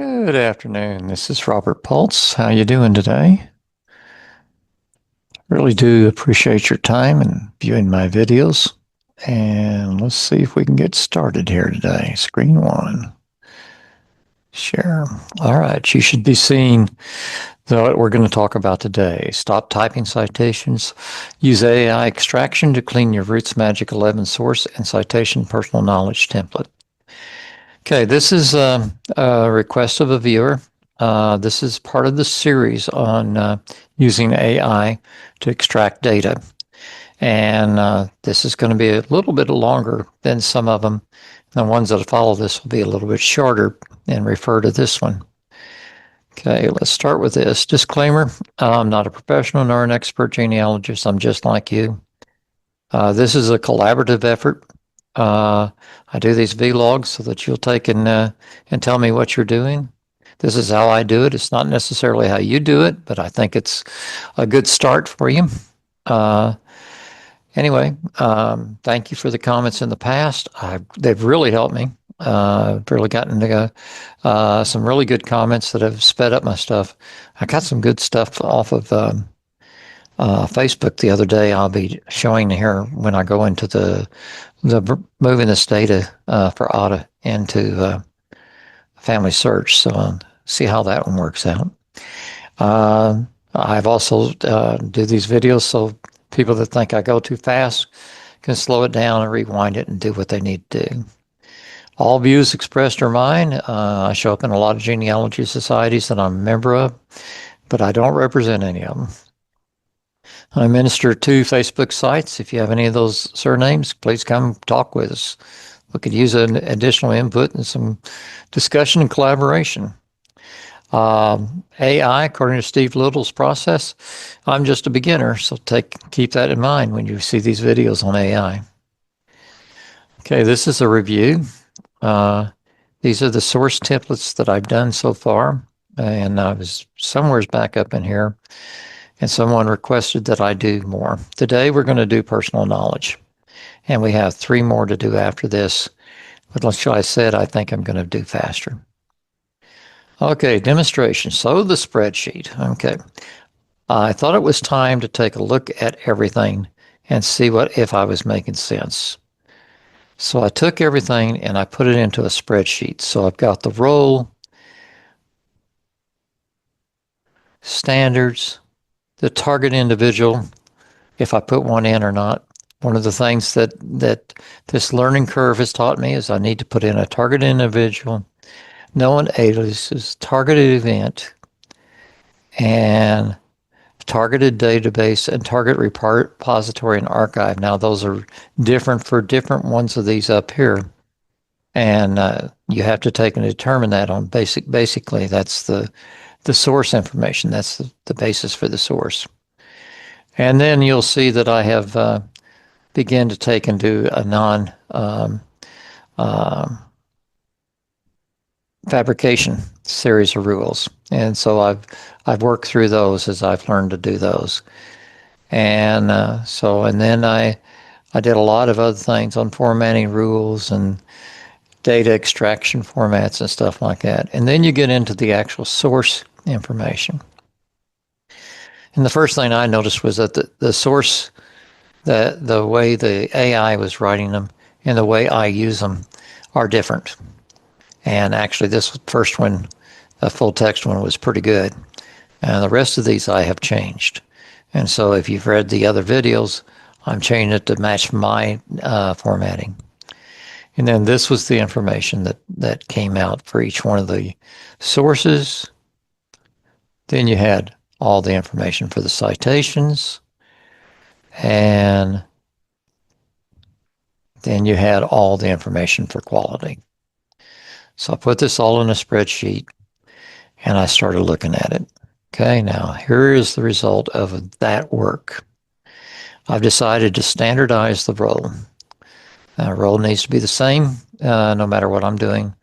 Good afternoon. This is Robert Pulse. How you doing today? Really do appreciate your time and viewing my videos. And let's see if we can get started here today. Screen one. Share. All right. You should be seeing what we're going to talk about today. Stop typing citations. Use AI extraction to clean your RootsMagic 11 source and citation personal knowledge template. Okay, this is a request of a viewer. This is part of the series on using AI to extract data. And this is going to be a little bit longer than some of them. The ones that follow this will be a little bit shorter and refer to this one. Okay, let's start with this. Disclaimer, I'm not a professional nor an expert genealogist. I'm just like you. This is a collaborative effort. I do these vlogs so that you'll take and tell me what you're doing. This is how I do it. It's not necessarily how you do it, but I think it's a good start for you. Anyway, thank you for the comments in the past. They've really helped me. I've really gotten to some really good comments that have sped up my stuff. I got some good stuff off of Facebook the other day. I'll be showing here when I go into the moving this data for Auta into family search. So see how that one works out. I've also do these videos so people that think I go too fast can slow it down and rewind it and do what they need to do. All views expressed are mine. I show up in a lot of genealogy societies that I'm a member of, but I don't represent any of them. I administer 2 Facebook sites. If you have any of those surnames, please come talk with us. We could use an additional input and some discussion and collaboration. AI, according to Steve Little's process, I'm just a beginner, so keep that in mind when you see these videos on AI. Okay, this is a review. These are the source templates that I've done so far, and I was somewhere back up in here. And someone requested that I do more. Today we're going to do personal knowledge. And we have 3 more to do after this. But like I said, I think I'm going to do faster. Okay, demonstration. So the spreadsheet. Okay. I thought it was time to take a look at everything and see if I was making sense. So I took everything and I put it into a spreadsheet. So I've got the role, standards, the target individual, if I put one in or not. One of the things that this learning curve has taught me is I need to put in a target individual, known aliases, targeted event, and targeted database, and target repository and archive. Now, those are different for different ones of these up here. And you have to take and determine that on basically, that's the source information. That's the basis for the source. And then you'll see that I have begun to take and do a non-fabrication series of rules. And so I've worked through those as I've learned to do those. And and then I did a lot of other things on formatting rules and data extraction formats and stuff like that. And then you get into the actual source information. And the first thing I noticed was that the source, the way the AI was writing them and the way I use them are different. And actually this first one, the full text one, was pretty good. And the rest of these I have changed. And so if you've read the other videos, I'm changing it to match my formatting. And then this was the information that came out for each one of the sources. Then you had all the information for the citations. And then you had all the information for quality. So I put this all in a spreadsheet and I started looking at it. Okay, now here is the result of that work. I've decided to standardize the role. Role needs to be the same no matter what I'm doing.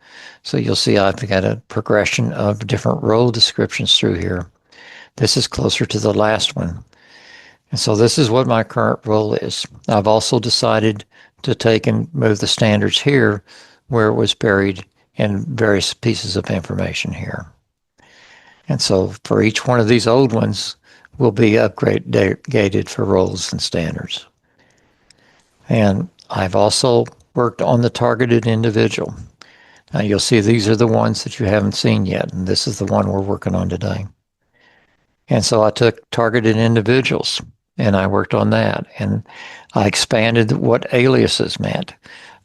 So you'll see I've got a progression of different role descriptions through here. This is closer to the last one. And so this is what my current role is. I've also decided to take and move the standards here where it was buried and various pieces of information here. And so for each one of these old ones will be upgraded for roles and standards. And I've also worked on the targeted individual. Now you'll see these are the ones that you haven't seen yet, and this is the one we're working on today. And so I took targeted individuals and I worked on that, and I expanded what aliases meant.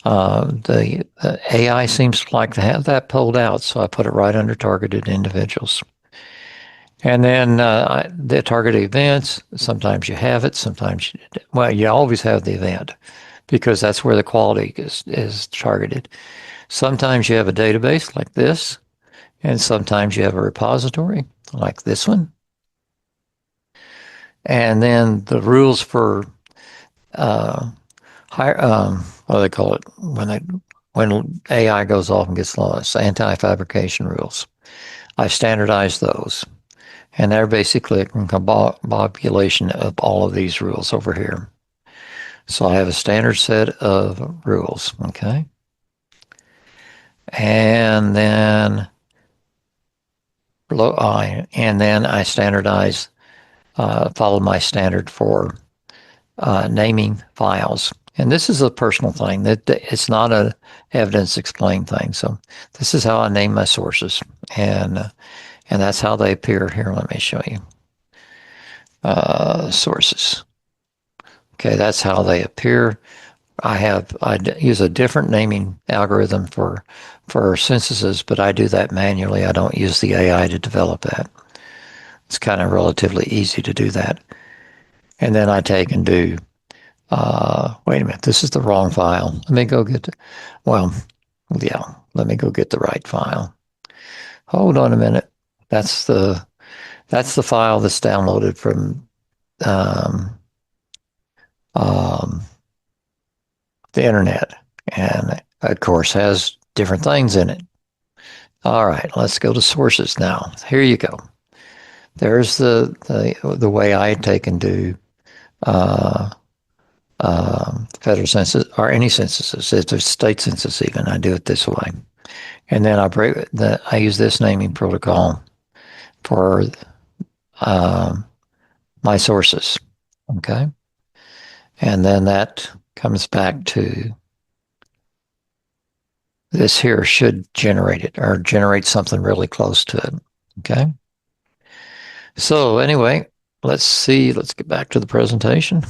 The AI seems to like to have that pulled out, so I put it right under targeted individuals. And then the target events, sometimes you have it, sometimes you always have the event because that's where the quality is targeted. Sometimes you have a database like this, and sometimes you have a repository like this one. And then the rules for what do they call it when AI goes off and gets lost? Anti-fabrication rules. I've standardized those, and they're basically a population of all of these rules over here. So I have a standard set of rules, okay? And then I standardize, follow my standard for naming files. And this is a personal thing. It's not a evidence explained thing. So this is how I name my sources, and that's how they appear here. Let me show you. Sources. Okay, that's how they appear. I use a different naming algorithm for censuses, but I do that manually. I don't use the AI to develop that. It's kind of relatively easy to do that. And then I take and do, wait a minute, this is the wrong file. Let me go get, let me go get the right file. Hold on a minute. That's the file that's downloaded from the internet, and of course has different things in it. All right, let's go to sources now. Here you go. There's the way I take and do federal census or any censuses. If there's state census, even I do it this way, and then I use this naming protocol for my sources. Okay, and then that comes back to this here should generate it or generate something really close to it. Okay. So anyway, let's get back to the presentation.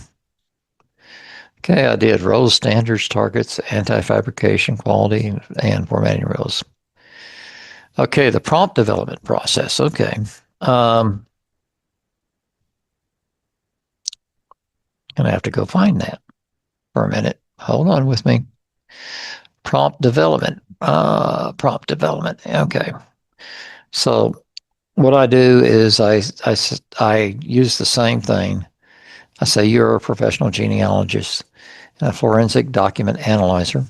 Okay, I did roles, standards, targets, anti-fabrication, quality, and formatting rules. Okay, the prompt development process. Okay. Gonna have to go find that for a minute. Hold on with me. Prompt development. Okay. So what I do is I use the same thing. I say you're a professional genealogist and a forensic document analyzer,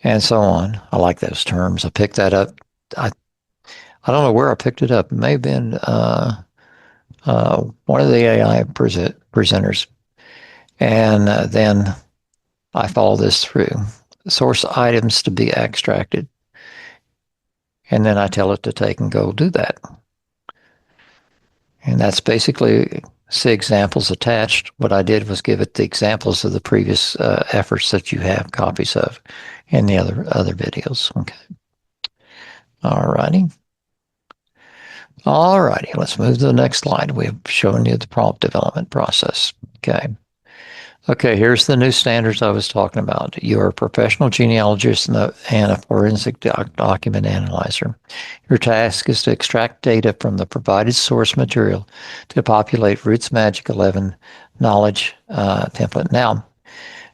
and so on. I like those terms. I picked that up. I don't know where I picked it up. It may have been one of the AI presenters. And then I follow this through. Source items to be extracted. And then I tell it to take and go do that. And that's basically, see examples attached. What I did was give it the examples of the previous efforts that you have copies of in the other videos. Okay. All righty. All righty. Let's move to the next slide. We've shown you the prompt development process. Okay. Okay, here's the new standards I was talking about. You're a professional genealogist and a forensic document analyzer. Your task is to extract data from the provided source material to populate RootsMagic 11 knowledge template. Now,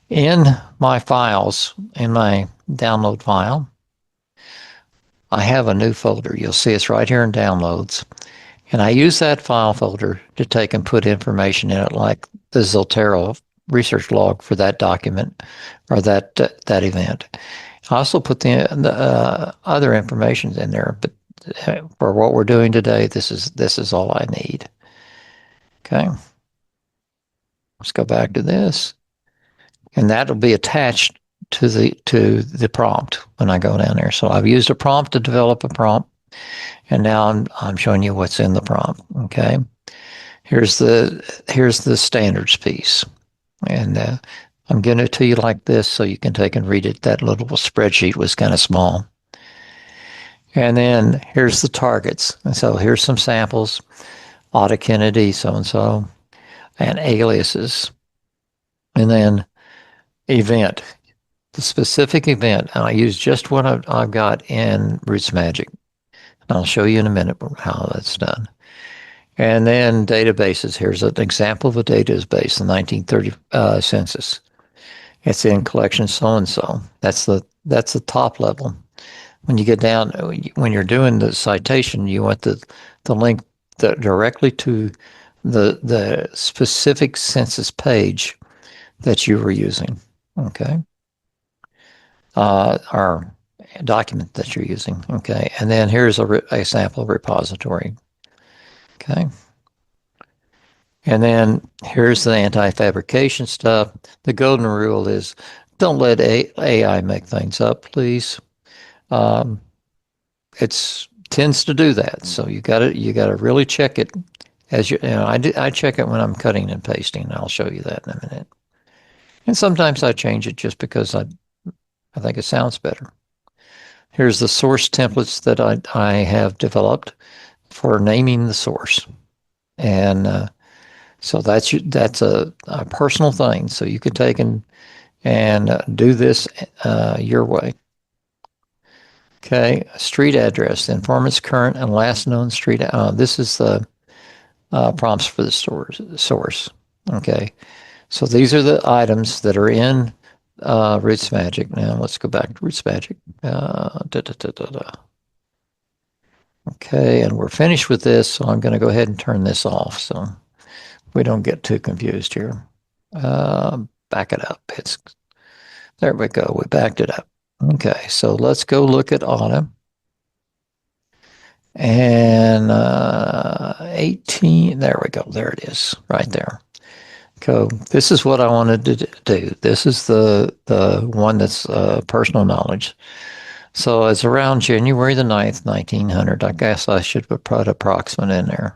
in my files, in my download file, I have a new folder. You'll see it's right here in downloads. And I use that file folder to take and put information in it like the Zotero research log for that document or that event. I also put the other information in there, but for what we're doing today, this is all I need. Okay, let's go back to this, and that'll be attached to the prompt when I go down there. So I've used a prompt to develop a prompt, and now I'm showing you what's in the prompt. Okay, here's the standards piece, and I'm giving it to you like this so you can take and read it. That little spreadsheet was kind of small. And then here's the targets. And so here's some samples: Auta Kennedy, so and so, and aliases, and then event. The specific event, and I use just what I've got in RootsMagic. And I'll show you in a minute how that's done. And then databases. Here's an example of a database, the 1930 census. It's in collection so-and-so. That's the top level. When you get down, when you're doing the citation, you want the link directly to the specific census page that you were using. Okay. Or document that you're using. Okay. And then here's a sample repository. Okay. And then here's the anti-fabrication stuff. The golden rule is don't let AI make things up, please. It tends to do that. So you got to really check it as I check it when I'm cutting and pasting. I'll show you that in a minute. And sometimes I change it just because I think it sounds better. Here's the source templates that I have developed for naming the source. And so that's a personal thing. So you could take and do this your way. Okay, street address, the informant's current and last known street. This is the prompts for the source. Okay, so these are the items that are in RootsMagic. Now let's go back to RootsMagic. Okay, and we're finished with this, so I'm going to go ahead and turn this off so we don't get too confused here. Back it up. There we go. We backed it up. Okay, so let's go look at Auta. And 18, there we go. There it is, right there. So this is what I wanted to do. This is the one that's personal knowledge. So it's around January the 9th, 1900. I guess I should put approximate in there.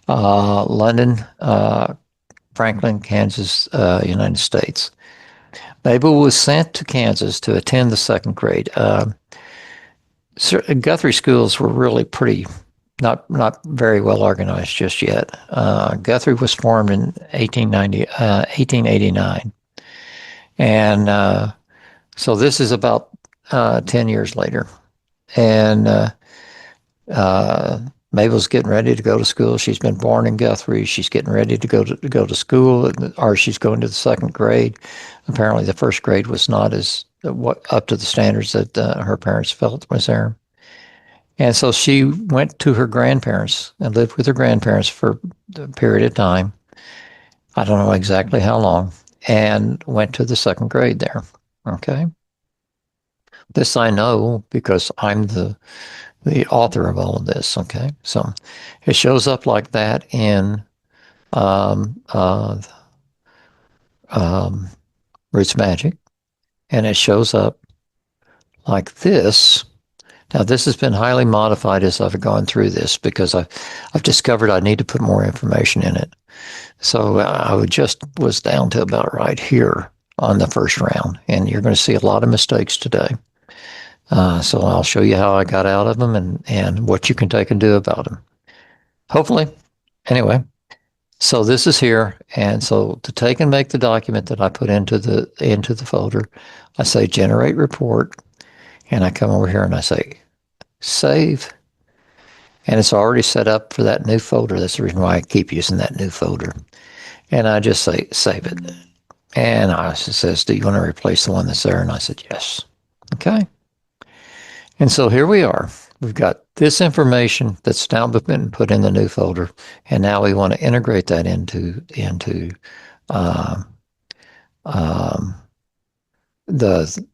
London, Franklin, Kansas, United States. Mable was sent to Kansas to attend the second grade. Guthrie schools were really not very well organized just yet. Guthrie was formed in 1889. And so this is about 10 years later. And Mabel's getting ready to go to school. She's been born in Guthrie. She's getting ready to go to school, or she's going to the second grade. Apparently, the first grade was not as up to the standards that her parents felt was there. And so she went to her grandparents and lived with her grandparents for a period of time. I don't know exactly how long, and went to the second grade there. Okay. This I know because I'm the author of all of this. Okay, so it shows up like that in RootsMagic, and it shows up like this. Now this has been highly modified as I've gone through this because I've discovered I need to put more information in it. So I was down to about right here on the first round, and you're going to see a lot of mistakes today. So I'll show you how I got out of them and what you can take and do about them. Hopefully. Anyway, so this is here. And so to take and make the document that I put into the folder, I say generate report, and I come over here and I say save. And it's already set up for that new folder. That's the reason why I keep using that new folder. And I just say save it. And it says, do you want to replace the one that's there? And I said, yes. Okay. And so here we are. We've got this information that's now been put in the new folder, and now we want to integrate that into the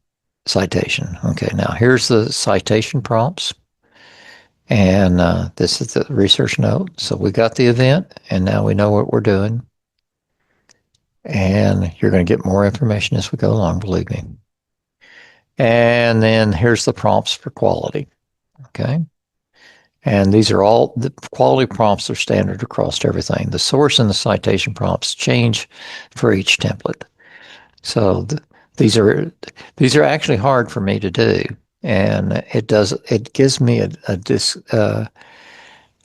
citation. Okay, now here's the citation prompts, and this is the research note. So we got the event, and now we know what we're doing. And you're going to get more information as we go along, believe me. And then here's the prompts for quality. Okay. And these are all the quality prompts are standard across everything. The source and the citation prompts change for each template. So these are actually hard for me to do, and it gives me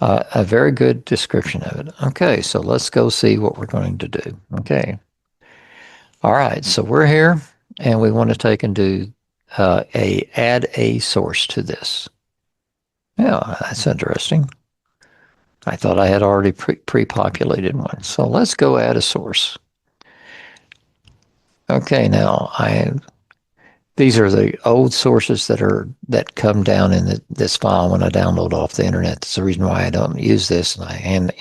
a very good description of it. Okay, so let's go see what we're going to do. Okay, all right. So we're here, and we want to take and do add a source to this. Yeah, that's interesting. I thought I had already pre-populated one. So let's go add a source. Okay, now these are the old sources that come down in this file when I download off the internet. That's the reason why I don't use this, and I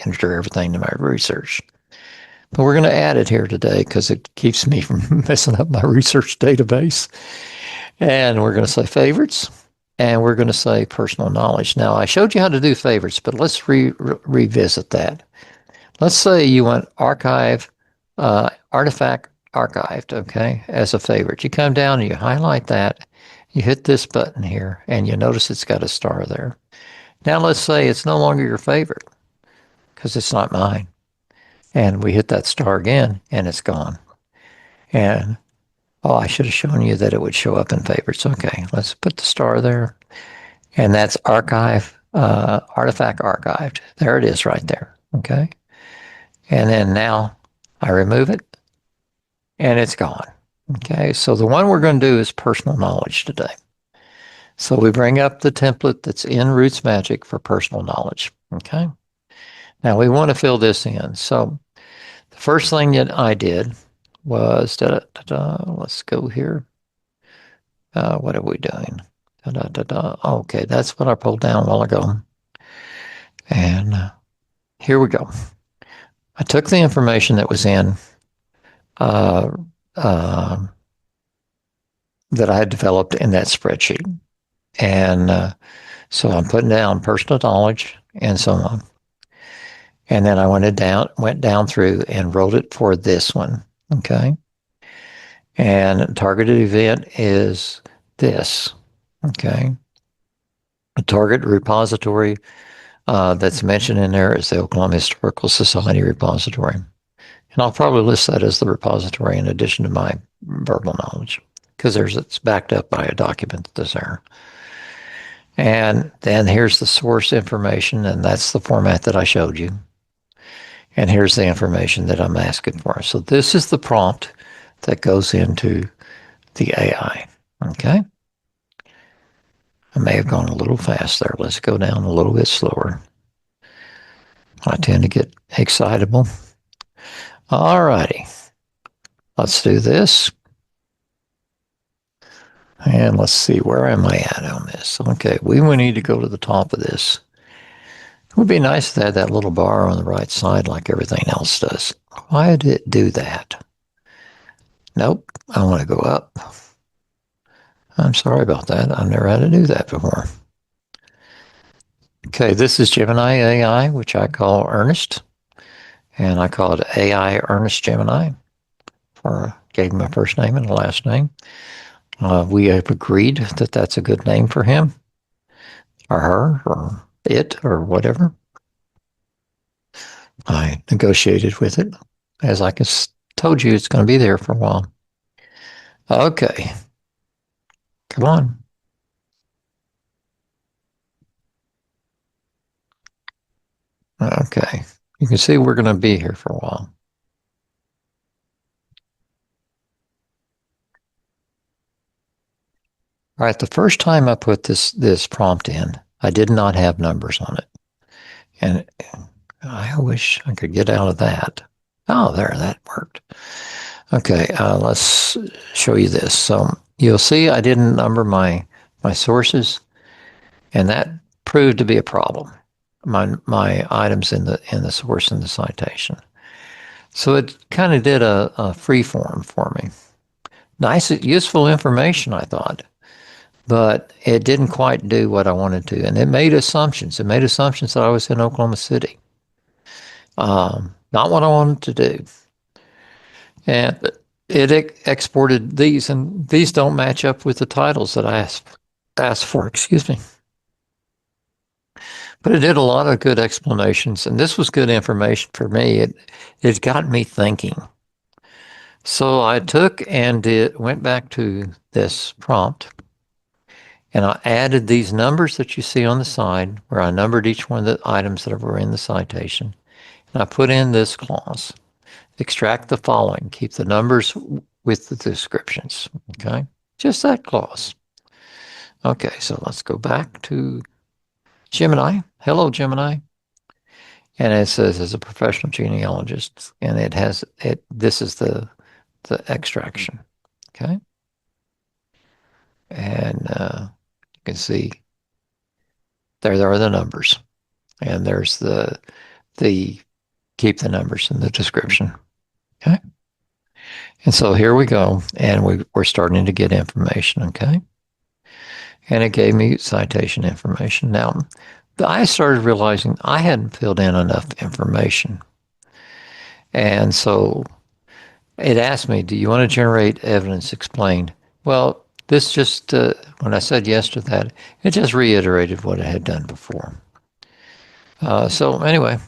enter everything to my research. But we're going to add it here today because it keeps me from messing up my research database. And we're going to say favorites, and we're going to say personal knowledge. Now, I showed you how to do favorites, but let's revisit that. Let's say you want archive, artifact archived, okay, as a favorite. You come down and you highlight that. You hit this button here, and you notice it's got a star there. Now let's say it's no longer your favorite because it's not mine. And we hit that star again, and it's gone. And, oh, I should have shown you that it would show up in favorites. Okay, let's put the star there. And that's archive, artifact archived. There it is right there, okay? And then now I remove it, and it's gone. Okay, so the one we're going to do is personal knowledge today. So we bring up the template that's in RootsMagic for personal knowledge. Okay, now we want to fill this in. So the first thing that I did was, let's go here. What are we doing? Okay, that's what I pulled down a while ago. And here we go. I took the information that was in that I had developed in that spreadsheet. And so I'm putting down personal knowledge and so on. And then I went down through and wrote it for this one. Okay. And targeted event is this. Okay. A target repository that's mentioned in there is the Oklahoma Historical Society repository. And I'll probably list that as the repository in addition to my verbal knowledge because it's backed up by a document that's there. And then here's the source information, and that's the format that I showed you. And here's the information that I'm asking for. So this is the prompt that goes into the AI. Okay. I may have gone a little fast there. Let's go down a little bit slower. I tend to get excitable. All righty. Let's do this. And let's see, where am I at on this? Okay, we need to go to the top of this. It would be nice to have that little bar on the right side like everything else does. Why did it do that? Nope, I want to go up. I'm sorry about that. I've never had to do that before. Okay, this is Gemini AI, which I call Ernest. And I call it AI Ernest Gemini. Gave him a first name and a last name. We have agreed that that's a good name for him, or her, or it, or whatever. I negotiated with it, as I told you, it's going to be there for a while. Okay, come on. Okay, you can see we're going to be here for a while. All right, the first time I put this prompt in, I did not have numbers on it. And I wish I could get out of that. Oh, there, that worked. Okay, let's show you this. So you'll see I didn't number my sources, and that proved to be a problem. My items in the source and the citation. So it kind of did a free form for me. Nice, useful information, I thought. But it didn't quite do what I wanted to. And it made assumptions. It made assumptions that I was in Oklahoma City. Not what I wanted to do. And exported these, and these don't match up with the titles that I asked for, excuse me. But it did a lot of good explanations, and this was good information for me. It got me thinking. So I took and went back to this prompt, and I added these numbers that you see on the side, where I numbered each one of the items that were in the citation. And I put in this clause: extract the following, keep the numbers with the descriptions. Okay, just that clause. Okay, so let's go back to Gemini. Hello, Gemini. And it says as a professional genealogist, and it has it. This is the extraction. Okay, and you can see there are the numbers, and there's the keep the numbers in the description. Okay, and so here we go, and we're starting to get information. Okay, and it gave me citation information. Now, I started realizing I hadn't filled in enough information, and so it asked me, do you want to generate evidence explained? Well, this just, when I said yes to that, it just reiterated what I had done before. So anyway,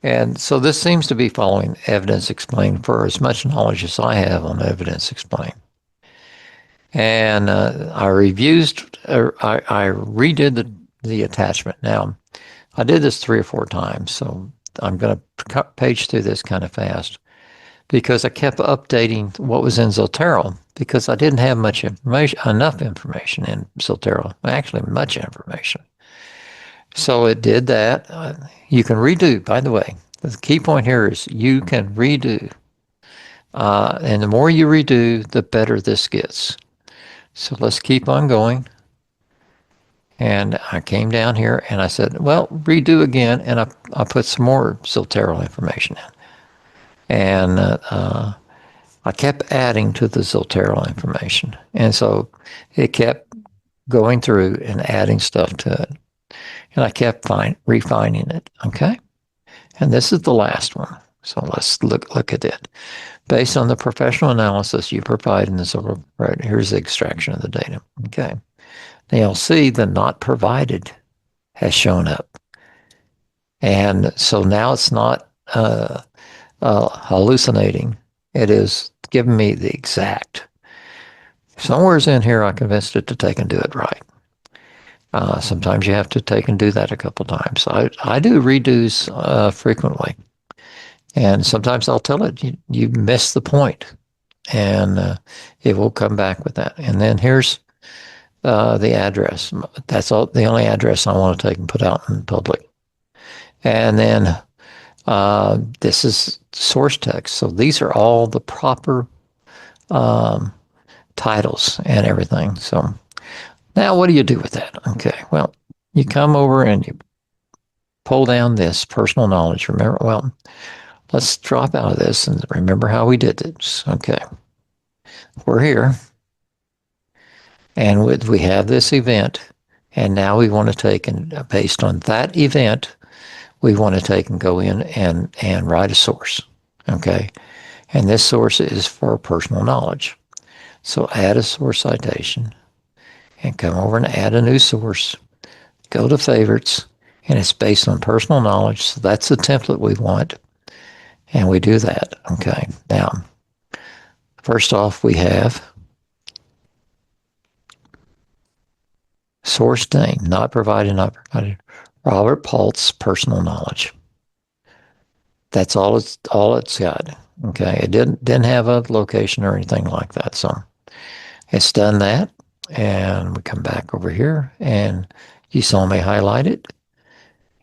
and so this seems to be following evidence explained for as much knowledge as I have on evidence explained. And I redid the attachment. Now, I did this 3 or 4 times, so I'm going to page through this kind of fast, because I kept updating what was in Zotero, because I didn't have enough information in Zotero, actually much information. So it did that. You can redo, by the way. The key point here is you can redo. And the more you redo, the better this gets. So let's keep on going. And I came down here and I said, well, redo again. And I put some more Zotero information in. And I kept adding to the Zotero information. And so it kept going through and adding stuff to it. And I kept refining it. Okay. And this is the last one. So let's look at it. Based on the professional analysis you provide in the Zotero, right, here's the extraction of the data. Okay. Now you'll see the not provided has shown up. And so now it's not hallucinating. It is giving me the exact. Somewhere's in here I convinced it to take and do it right. Sometimes you have to take and do that a couple times. I do redos frequently. And sometimes I'll tell it, you missed the point. And it will come back with that. And then here's the address. That's the only address I want to take and put out in public. And then this is source text. So these are all the proper titles and everything. So now what do you do with that? Okay, well, you come over and you pull down this personal knowledge. Remember, well, let's drop out of this and remember how we did this. Okay, we're here. And we have this event. And now we want to take, and based on that event, we want to take and go in and write a source. Okay, and this source is for personal knowledge. So add a source citation and come over and add a new source. Go to favorites, and it's based on personal knowledge. So that's the template we want. And we do that. Okay, now, first off, we have source name, not provided, Robert Pulse, personal knowledge. That's all it's got. Okay, it didn't have a location or anything like that. So it's done that, and we come back over here, and you saw me highlight it,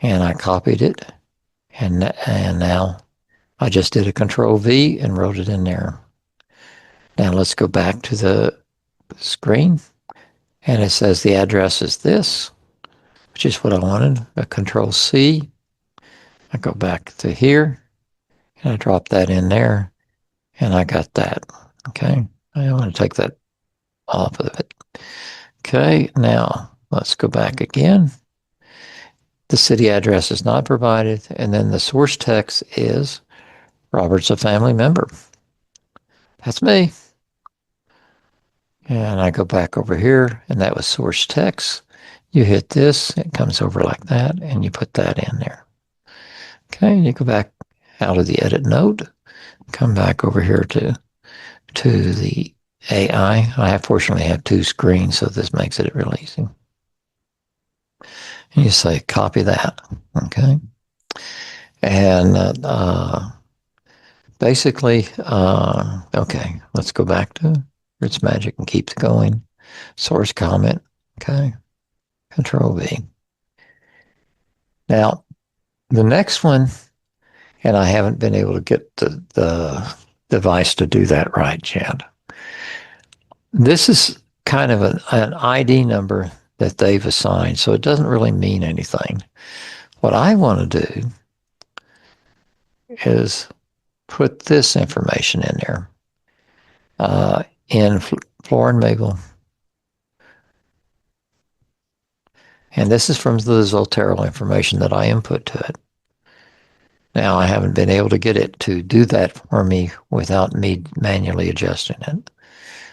and I copied it, and now I just did a Control V and wrote it in there. Now let's go back to the screen, and it says the address is this, which is what I wanted. A Control C. I go back to here, and I drop that in there, and I got that. Okay, I want to take that off of it. Okay, now let's go back again. The city address is not provided, and then the source text is Robert's a family member. That's me. And I go back over here, and that was source text. You hit this, it comes over like that, and you put that in there. Okay, you go back out of the edit node, come back over here to the AI. I fortunately have two screens, so this makes it really easy. And you say copy that, okay? And basically, okay, let's go back to RootsMagic and keep going. Source comment, okay, Control V. Now, the next one, and I haven't been able to get the device to do that right yet. This is kind of an ID number that they've assigned, so it doesn't really mean anything. What I want to do is put this information in there. In Flora and Mable. And this is from the Zotero information that I input to it. Now, I haven't been able to get it to do that for me without me manually adjusting it.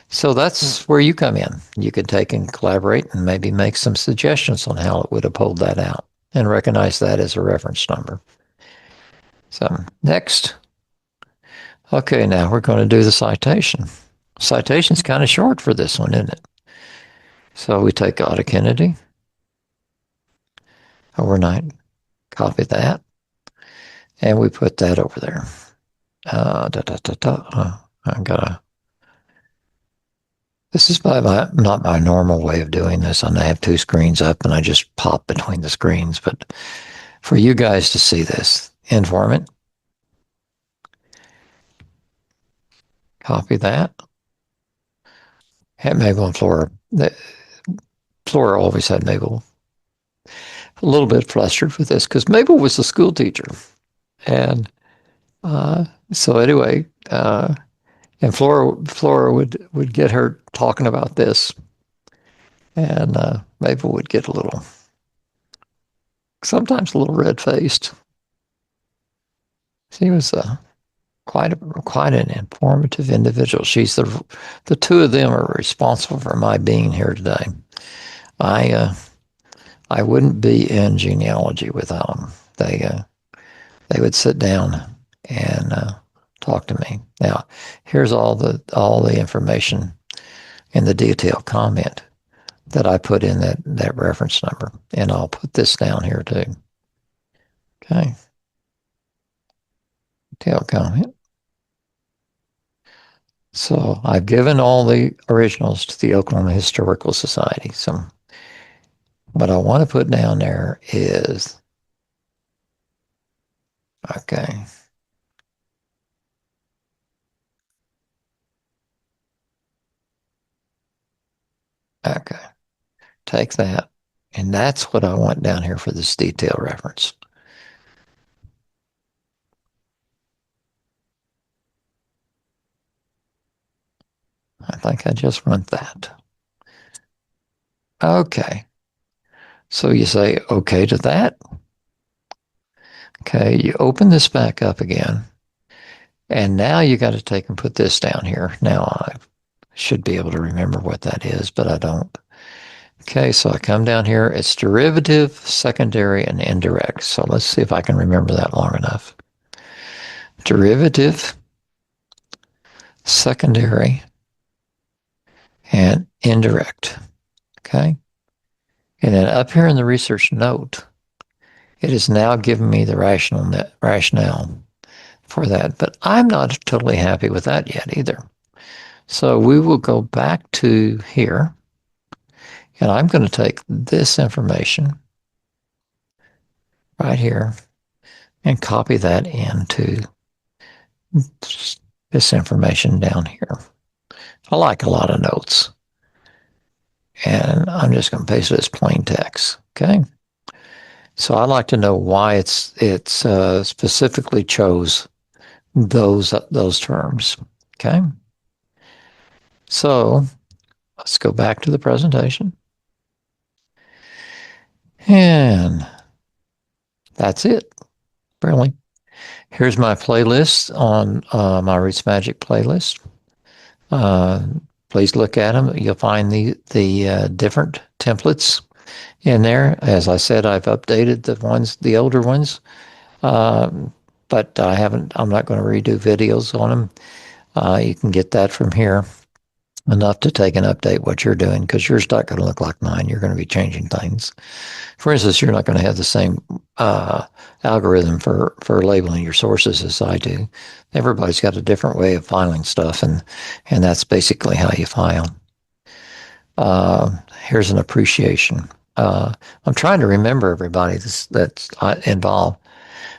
So that's where you come in. You can take and collaborate and maybe make some suggestions on how it would have pulled that out and recognize that as a reference number. So next. Okay, now we're going to do the citation. Citation's kind of short for this one, isn't it? So we take Auta Kennedy, overnight, copy that, and we put that over there. I'm gonna. This is not my normal way of doing this. I have two screens up, and I just pop between the screens. But for you guys to see this, informant, copy that. Had Mable and Flora. Flora always had Mable. A little bit flustered with this because Mable was a school teacher, and so anyway, and Flora would get her talking about this, and Mabel would get sometimes a little red faced. She was quite an informative individual. She's the two of them are responsible for my being here today. I wouldn't be in genealogy without them. They would sit down and talk to me. Now, here's all the information in the detailed comment that I put in that reference number, and I'll put this down here too. Okay, detailed comment. So I've given all the originals to the Oklahoma Historical Society. So what I want to put down there is, okay. Okay, take that. And that's what I want down here for this detail reference. I think I just want that. Okay. So you say okay to that. Okay, you open this back up again. And now you got to take and put this down here. Now I should be able to remember what that is, but I don't. Okay, so I come down here. It's derivative, secondary, and indirect. So let's see if I can remember that long enough. Derivative, secondary, and indirect. Okay. And then up here in the research note, it is now giving me the rationale for that. But I'm not totally happy with that yet either. So we will go back to here. And I'm going to take this information right here and copy that into this information down here. I like a lot of notes. And I'm just going to paste it as plain text. Okay. So I'd like to know why it's specifically chose those terms. Okay. So let's go back to the presentation. And that's it. Really. Here's my playlist on my RootsMagic playlist. Please look at them. You'll find the different templates in there. As I said, I've updated the older ones, but I'm not going to redo videos on them. You can get that from here. Enough to take and update what you're doing, because yours not going to look like mine. You're going to be changing things. For instance, you're not going to have the same algorithm for labeling your sources as I do. Everybody's got a different way of filing stuff, and that's basically how you file. Here's an appreciation. I'm trying to remember everybody that's involved.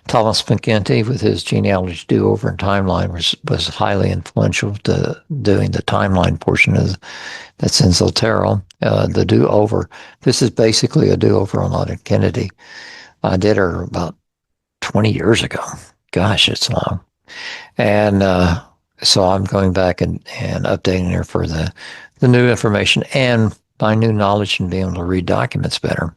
Thomas McEntee, with his genealogy do-over and timeline, was highly influential to doing the timeline portion that's in Zotero. The do-over. This is basically a do-over on Auta Kennedy. I did her about 20 years ago. Gosh, it's long. And so I'm going back and updating her for the new information and my new knowledge and being able to read documents better.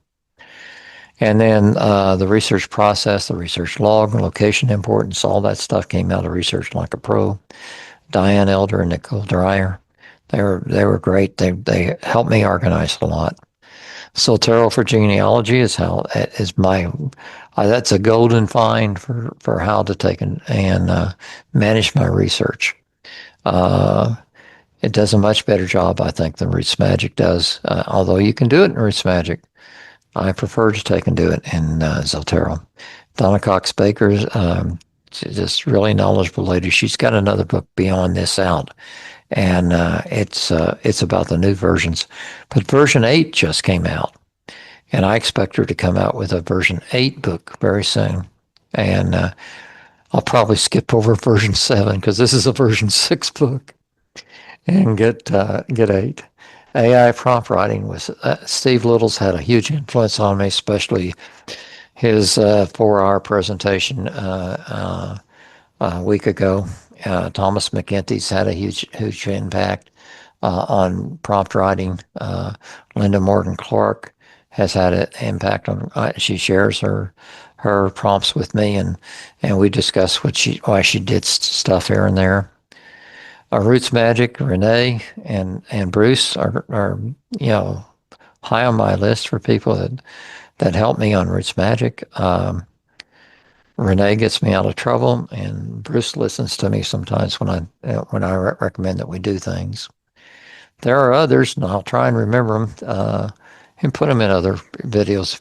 And then the research process, the research log, location importance, all that stuff came out of Research Like a Pro. Diane Elder and Nicole Dreyer, they were great. They helped me organize a lot. Zotero for genealogy is that's a golden find for how to take and manage my research. It does a much better job, I think, than RootsMagic does. Although you can do it in RootsMagic, I prefer to take and do it in Zotero. Donna Cox Baker's she's just really knowledgeable lady. She's got another book beyond this out, and it's about the new versions. But version 8 just came out, and I expect her to come out with a version 8 book very soon. And I'll probably skip over version 7 because this is a version 6 book, and get 8. AI prompt writing was Steve Little's had a huge influence on me, especially his 4-hour presentation a week ago. Thomas McEntee's had a huge impact on prompt writing. Linda Morgan Clark has had an impact on. She shares her prompts with me, and we discuss why she did stuff here and there. RootsMagic, Renee, and Bruce are high on my list for people that help me on RootsMagic. Renee gets me out of trouble, and Bruce listens to me sometimes when I recommend that we do things. There are others, and I'll try and remember them and put them in other videos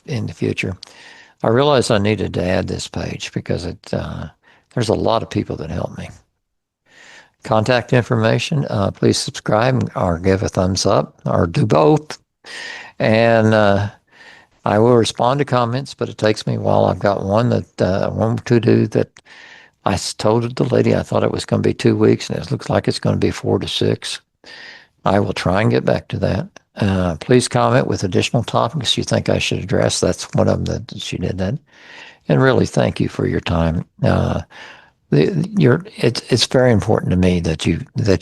in the future. I realized I needed to add this page because there's a lot of people that help me. Contact information, please subscribe or give a thumbs up or do both. And I will respond to comments, but it takes me a while. I've got one to do that I told the lady I thought it was going to be 2 weeks, and it looks like it's going to be 4 to 6. I will try and get back to that. Please comment with additional topics you think I should address. That's one of them that she did that. And really, thank you for your time. It's very important to me that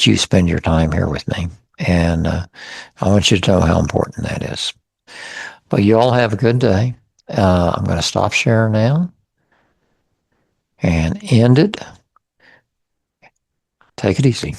you spend your time here with me, and I want you to know how important that is. But you all have a good day. I'm going to stop sharing now and end it. Take it easy.